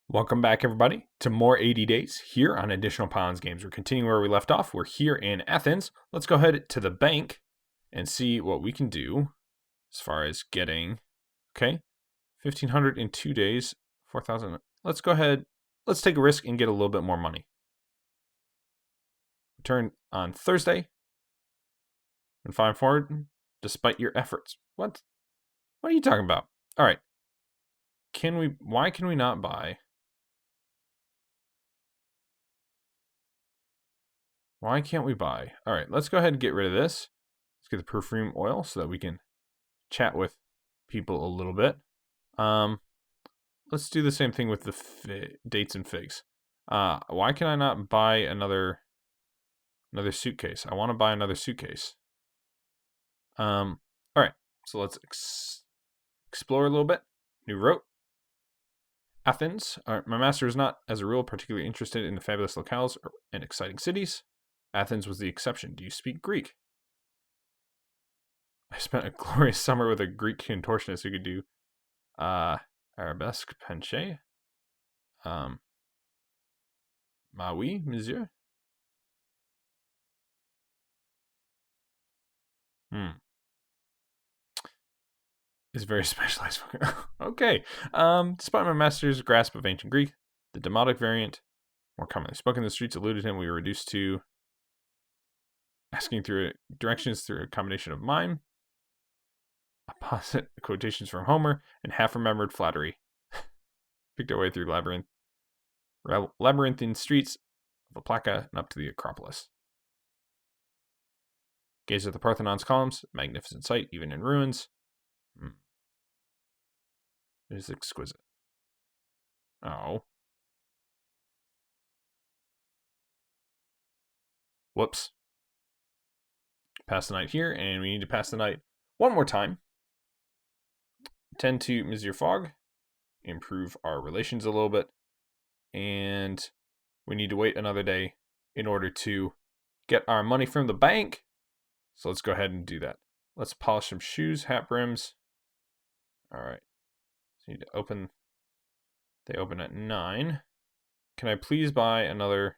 Welcome back, everybody, to more 80 days here on Additional Pylons Games. We're continuing where we left off. We're here in Athens. Let's go ahead to the bank and see what we can do as far as getting, okay, 1,500 in 2 days, 4,000. Let's go ahead. Let's take a risk and get a little bit more money. Return on Thursday and find forward despite your efforts. What? What are you talking about? All right. Why can we not buy? Why can't we buy? All right, let's go ahead and get rid of this. Let's get the perfume oil so that we can chat with people a little bit. Let's do the same thing with the dates and figs. Why can I not buy another suitcase? I want to buy another suitcase. All right, so let's explore a little bit. New route. Athens. My master is not, as a rule, particularly interested in the fabulous locales and exciting cities. Athens was the exception. Do you speak Greek? I spent a glorious summer with a Greek contortionist who could do arabesque penché. Oui, monsieur. Is very specialized. Okay. Despite my master's grasp of ancient Greek, the demotic variant, more commonly spoken in the streets, eluded him. We were reduced to asking through directions through a combination of mime, opposite quotations from Homer, and half-remembered flattery. Picked our way through labyrinthine streets of Laplaka and up to the Acropolis. Gazed at the Parthenon's columns, magnificent sight, even in ruins. It is exquisite. Oh. Whoops. Pass the night here, and we need to pass the night one more time. Tend to Monsieur Fogg, improve our relations a little bit, and we need to wait another day in order to get our money from the bank. So let's go ahead and do that. Let's polish some shoes, hat brims. All right. So need to open. They open at 9. Can I please buy another?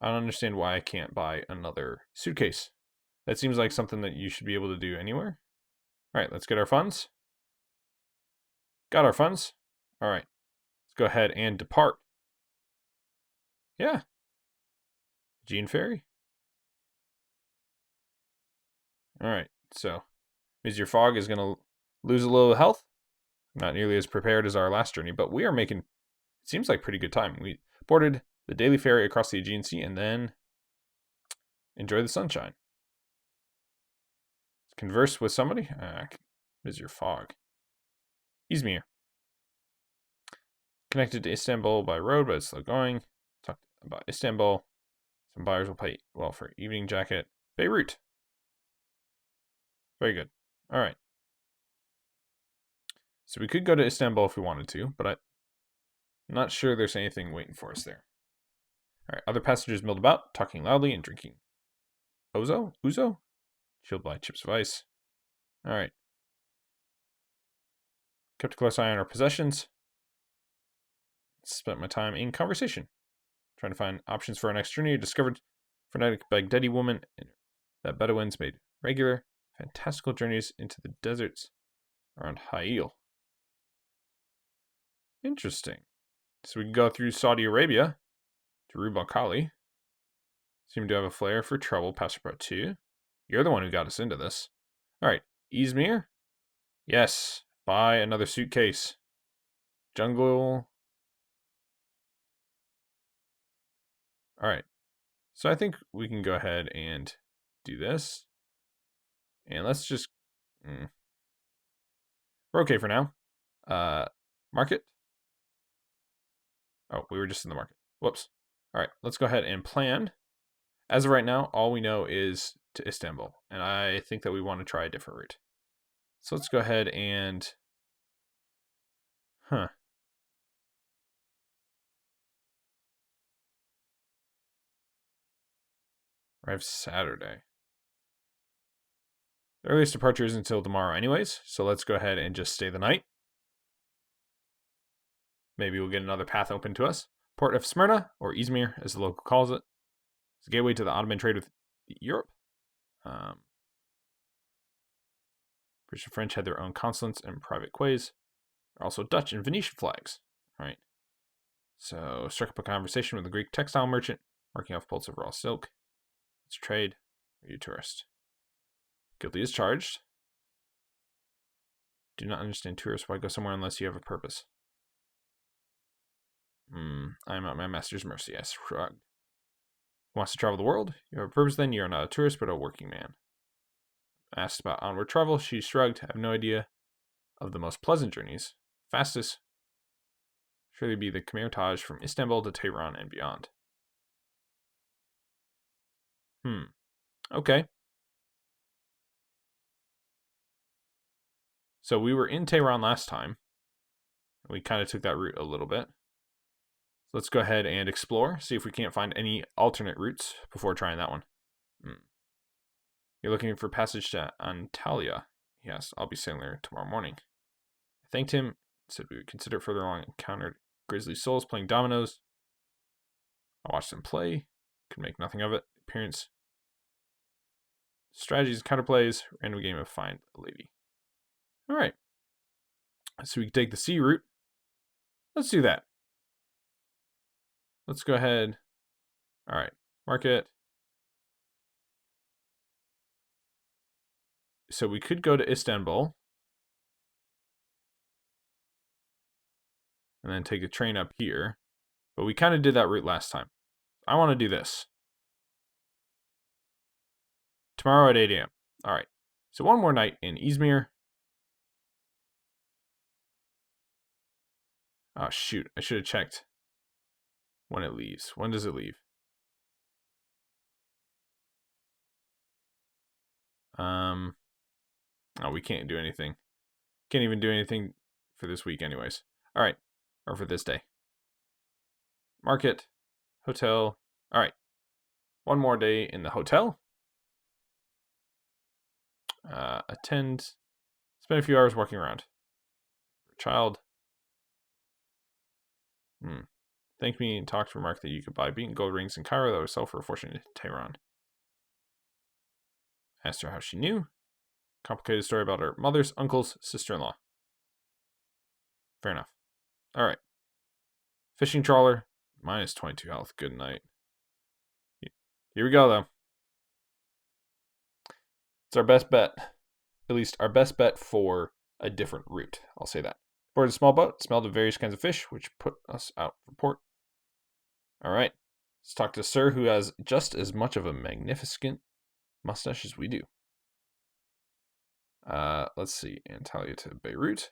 I don't understand why I can't buy another suitcase. That seems like something that you should be able to do anywhere. All right, let's get our funds. Got our funds. All right, let's go ahead and depart. Yeah. Gene Ferry. All right, so Mr. Fogg is going to lose a little health. Not nearly as prepared as our last journey, but we are making, it seems like pretty good time. We boarded the daily ferry across the Aegean Sea and then enjoy the sunshine. Converse with somebody. Mr. Fogg. Izmir. Connected to Istanbul by road, but it's slow going. Talk about Istanbul. Some buyers will pay well for evening jacket. Beirut. Very good. All right. So we could go to Istanbul if we wanted to, but I'm not sure there's anything waiting for us there. All right. Other passengers milled about, talking loudly and drinking. Uzo? Chilled by chips of ice. All right. Kept a close eye on our possessions. Spent my time in conversation, trying to find options for our next journey. I discovered frenetic Baghdadi woman that Bedouins made regular, fantastical journeys into the deserts around Ha'il. Interesting. So we can go through Saudi Arabia to Rub al Khali. Seem to have a flair for trouble, Passapartout. You're the one who got us into this. All right, Izmir? Yes, buy another suitcase. Jungle. All right, so I think we can go ahead and do this. And let's just... We're okay for now. Market. Oh, we were just in the market. Whoops. All right, let's go ahead and plan. As of right now, all we know is to Istanbul, and I think that we want to try a different route. So let's go ahead and... Arrive Saturday. The earliest departure isn't until tomorrow anyways, so let's go ahead and just stay the night. Maybe we'll get another path open to us. Port of Smyrna, or Izmir as the local calls it. It's a gateway to the Ottoman trade with Europe. British and French had their own consulates and private quays. There are also Dutch and Venetian flags. All right. So, struck up a conversation with a Greek textile merchant, marking off bolts of raw silk. Let's trade. Are you a tourist? Guilty as charged. Do not understand tourists. Why go somewhere unless you have a purpose? I am at my master's mercy. I shrugged. Wants to travel the world? You have a purpose then? You are not a tourist, but a working man. Asked about onward travel. She shrugged. I have no idea of the most pleasant journeys. Fastest surely be the Camertage from Istanbul to Tehran and beyond. Okay. So we were in Tehran last time. We kind of took that route a little bit. So let's go ahead and explore, see if we can't find any alternate routes before trying that one. You're looking for passage to Antalya. Yes, I'll be sailing there tomorrow morning. I thanked him, said we would consider further along, encountered grizzly souls playing dominoes. I watched them play, could make nothing of it. Appearance, strategies, counterplays, random game of find a lady. Alright. So we can take the sea route. Let's do that. Let's go ahead. Alright. Market. So we could go to Istanbul. And then take a train up here. But we kind of did that route last time. I want to do this. Tomorrow at 8 a.m. Alright. So one more night in Izmir. Oh, shoot. I should have checked when it leaves. When does it leave? Oh, we can't do anything. Can't even do anything for this week anyways. Alright. Or for this day. Market. Hotel. Alright. One more day in the hotel. Attend. Spend a few hours walking around. Child. Thanked me and talked to remark that you could buy beaten gold rings in Cairo that would sell for a fortune in Tehran. Asked her how she knew. Complicated story about her mother's uncle's sister-in-law. Fair enough. Alright. Fishing trawler. Minus 22 health. Good night. Here we go, though. It's our best bet. At least our best bet for a different route. I'll say that. Boarded a small boat. Smelled of various kinds of fish, which put us out for port. Alright. Let's talk to Sir, who has just as much of a magnificent mustache as we do. Let's see. Antalya to Beirut.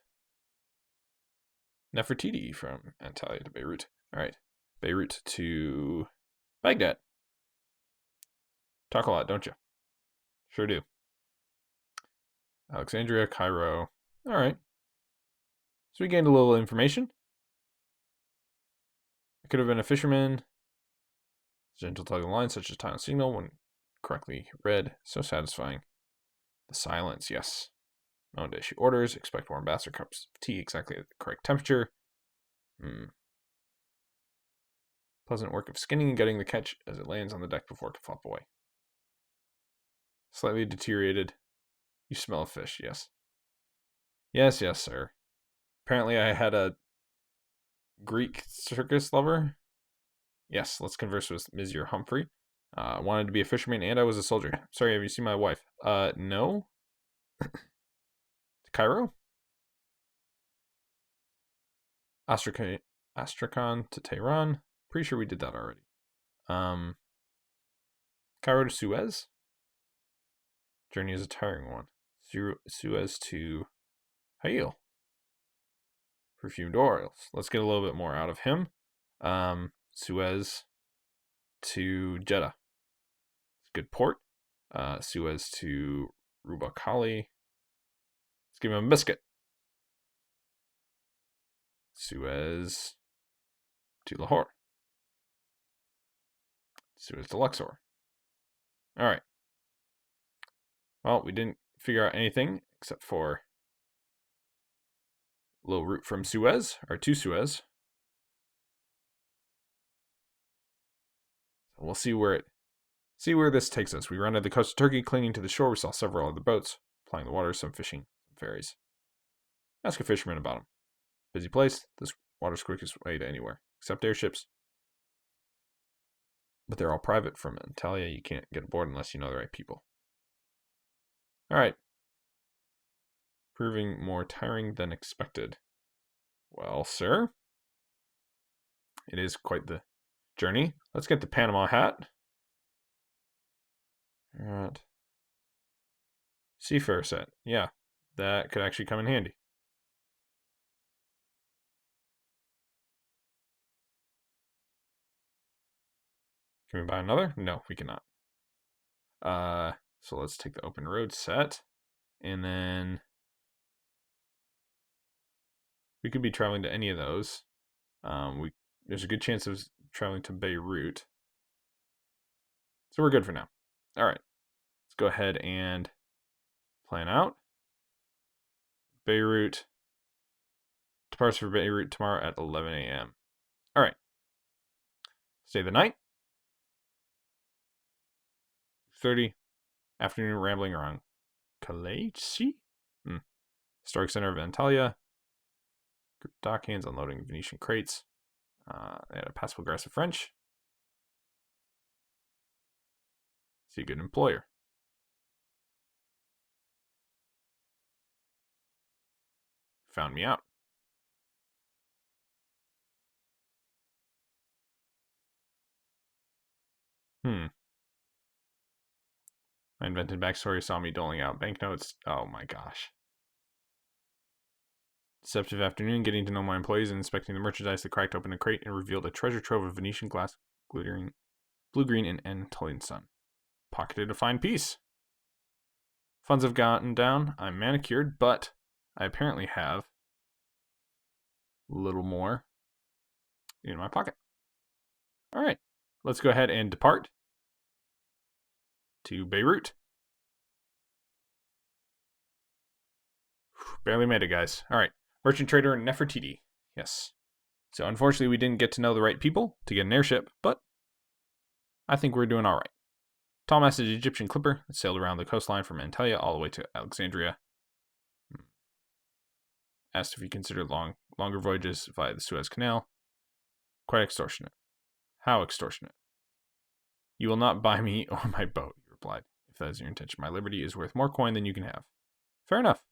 Nefertiti from Antalya to Beirut. Alright. Beirut to Baghdad. Talk a lot, don't you? Sure do. Alexandria, Cairo. Alright. So we gained a little information. I could have been a fisherman. Gentle tug of line, such as time signal, when correctly read. So satisfying. The silence, yes. No to issue orders. Expect warm baths or cups of tea exactly at the correct temperature. Pleasant work of skinning and getting the catch as it lands on the deck before it can flop away. Slightly deteriorated. You smell of fish, yes. Yes, yes, sir. Apparently I had a Greek circus lover. Yes, let's converse with Monsieur Humphrey. Wanted to be a fisherman and I was a soldier. Sorry, have you seen my wife? No. Cairo? Astrakhan to Tehran. Pretty sure we did that already. Cairo to Suez. Journey is a tiring one. Suez to Hail. Perfumed oils. Let's get a little bit more out of him. Suez to Jeddah. It's a good port. Suez to Rubakali. Let's give him a biscuit. Suez to Lahore. Suez to Luxor. Alright. Well, we didn't figure out anything except for a little route from Suez, or to Suez. We'll see where this takes us. We rounded the coast of Turkey, clinging to the shore. We saw several other boats plying the water, some fishing, some ferries. Ask a fisherman about them. Busy place. This water's quickest way to anywhere, except airships. But they're all private from Antalya. You can't get aboard unless you know the right people. All right. Proving more tiring than expected. Well, sir, it is quite the journey. Let's get the Panama hat. All right. Seafarer set. Yeah, that could actually come in handy. Can we buy another? No, we cannot. So let's take the open road set. And then we could be traveling to any of those. There's a good chance of traveling to Beirut. So we're good for now. All right. Let's go ahead and plan out. Beirut. Departs for Beirut tomorrow at 11 a.m. All right. Stay the night. 30. Afternoon rambling around Kalachi? Historic center of Antalya. Group of dockhands unloading Venetian crates. They had a passable aggressive French. See a good employer. Found me out. My invented backstory saw me doling out banknotes. Oh my gosh. Deceptive afternoon, getting to know my employees and inspecting the merchandise that cracked open a crate and revealed a treasure trove of Venetian glass, glittering blue, green, and Anatolian sun. Pocketed a fine piece. Funds have gotten down. I'm manicured, but I apparently have a little more in my pocket. All right, let's go ahead and depart to Beirut. Barely made it, guys. All right, merchant trader Nefertiti. Yes. So unfortunately, we didn't get to know the right people to get an airship, but I think we're doing all right. Tall-masted Egyptian clipper that sailed around the coastline from Antalya all the way to Alexandria. Asked if he considered longer voyages via the Suez Canal. Quite extortionate. How extortionate? You will not buy me or my boat, he replied. If that is your intention, my liberty is worth more coin than you can have. Fair enough.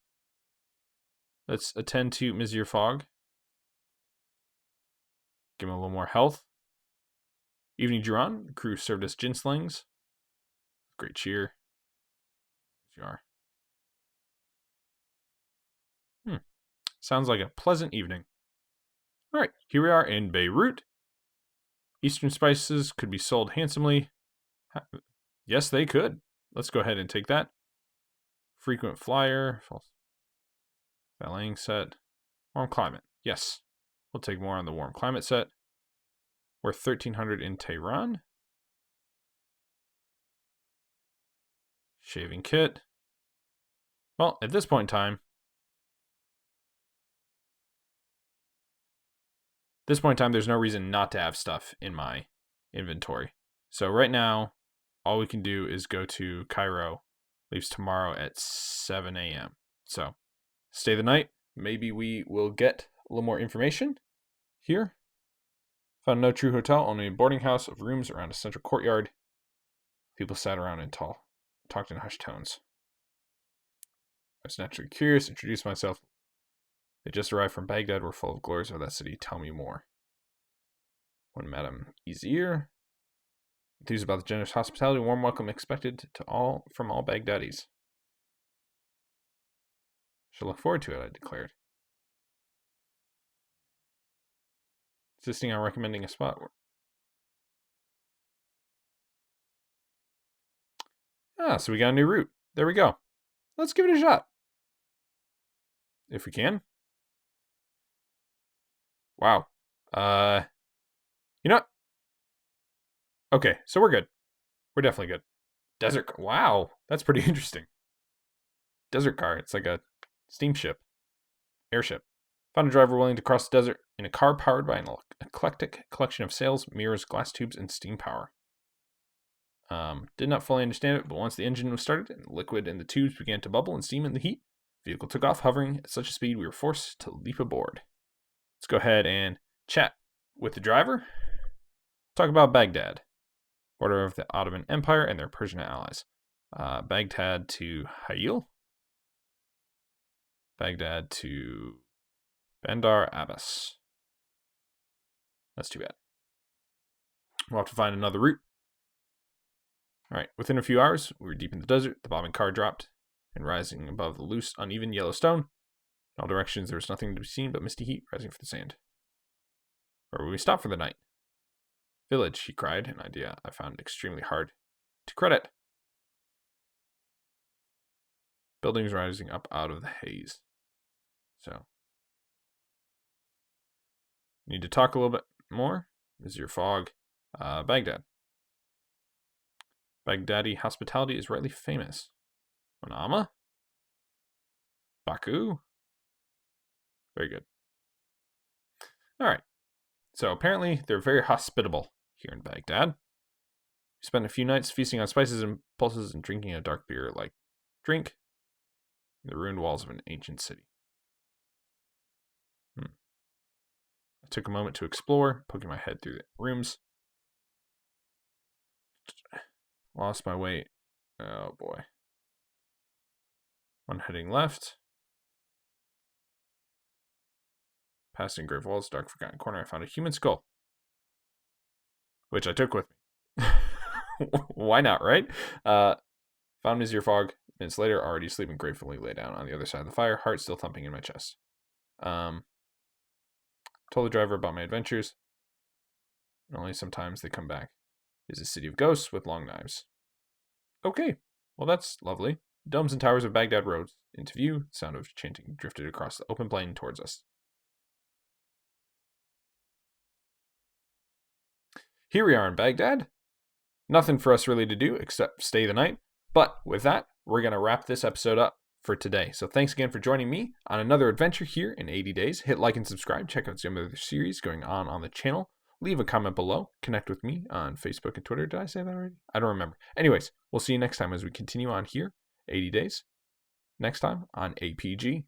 Let's attend to Monsieur Fogg. Give him a little more health. Evening drew on. The crew served us gin slings. Great cheer. As you are. Sounds like a pleasant evening. All right, here we are in Beirut. Eastern spices could be sold handsomely. Yes, they could. Let's go ahead and take that. Frequent flyer. False. Valeting set. Warm climate. Yes. We'll take more on the warm climate set. Worth 1,300 in Tehran. Shaving kit. Well, at this point in time, there's no reason not to have stuff in my inventory. So right now, all we can do is go to Cairo. Leaves tomorrow at 7 a.m. So stay the night. Maybe we will get a little more information here. Found no true hotel, only a boarding house of rooms around a central courtyard. People sat around and talked in hushed tones. I was naturally curious, introduced myself. They just arrived from Baghdad, were full of glories of that city. Tell me more. When Madame Easier, enthused about the generous hospitality, warm welcome expected from all Baghdadis. Shall look forward to it, I declared. Insisting on recommending a spot. So we got a new route. There we go. Let's give it a shot. If we can. Wow. You know what? Okay, so we're good. We're definitely good. Desert. Wow, that's pretty interesting. desert car. It's like a steamship, airship. Found a driver willing to cross the desert in a car powered by an eclectic collection of sails, mirrors, glass tubes, and steam power. Did not fully understand it, but once the engine was started and the liquid in the tubes began to bubble and steam in the heat, the vehicle took off, hovering at such a speed we were forced to leap aboard. Let's go ahead and chat with the driver. Talk about Baghdad, border of the Ottoman Empire and their Persian allies. Baghdad to Hayil. Baghdad to Bandar Abbas. That's too bad. We'll have to find another route. Alright, within a few hours, we were deep in the desert. The bombing car dropped, and rising above the loose, uneven yellow stone. In all directions, there was nothing to be seen but misty heat rising from the sand. Where would we stop for the night? Village, he cried, an idea I found extremely hard to credit. Buildings rising up out of the haze. So, need to talk a little bit more. Vizier Fogg, Baghdad. Baghdadi hospitality is rightly famous. Manama? Baku? Very good. Alright. So apparently they're very hospitable here in Baghdad. We spent a few nights feasting on spices and pulses and drinking a dark beer like drink in the ruined walls of an ancient city. I took a moment to explore, poking my head through the rooms. Lost my way. Oh boy. One heading left. Passing grave walls, dark forgotten corner, I found a human skull. Which I took with me. Why not, right? Found Vizier Fogg. Minutes later, already sleeping gratefully, lay down on the other side of the fire, heart still thumping in my chest. Told the driver about my adventures. And only sometimes they come back. Is a city of ghosts with long knives. Okay, well that's lovely. Domes and towers of Baghdad rose into view. The sound of chanting drifted across the open plain towards us. Here we are in Baghdad. Nothing for us really to do except stay the night. But with that, we're going to wrap this episode up for today. So thanks again for joining me on another adventure here in 80 days. Hit like and subscribe. Check out some other series going on the channel. Leave a comment below. Connect with me on Facebook and Twitter. Did I say that already? I don't remember. Anyways, we'll see you next time as we continue on here, 80 days. Next time on APG.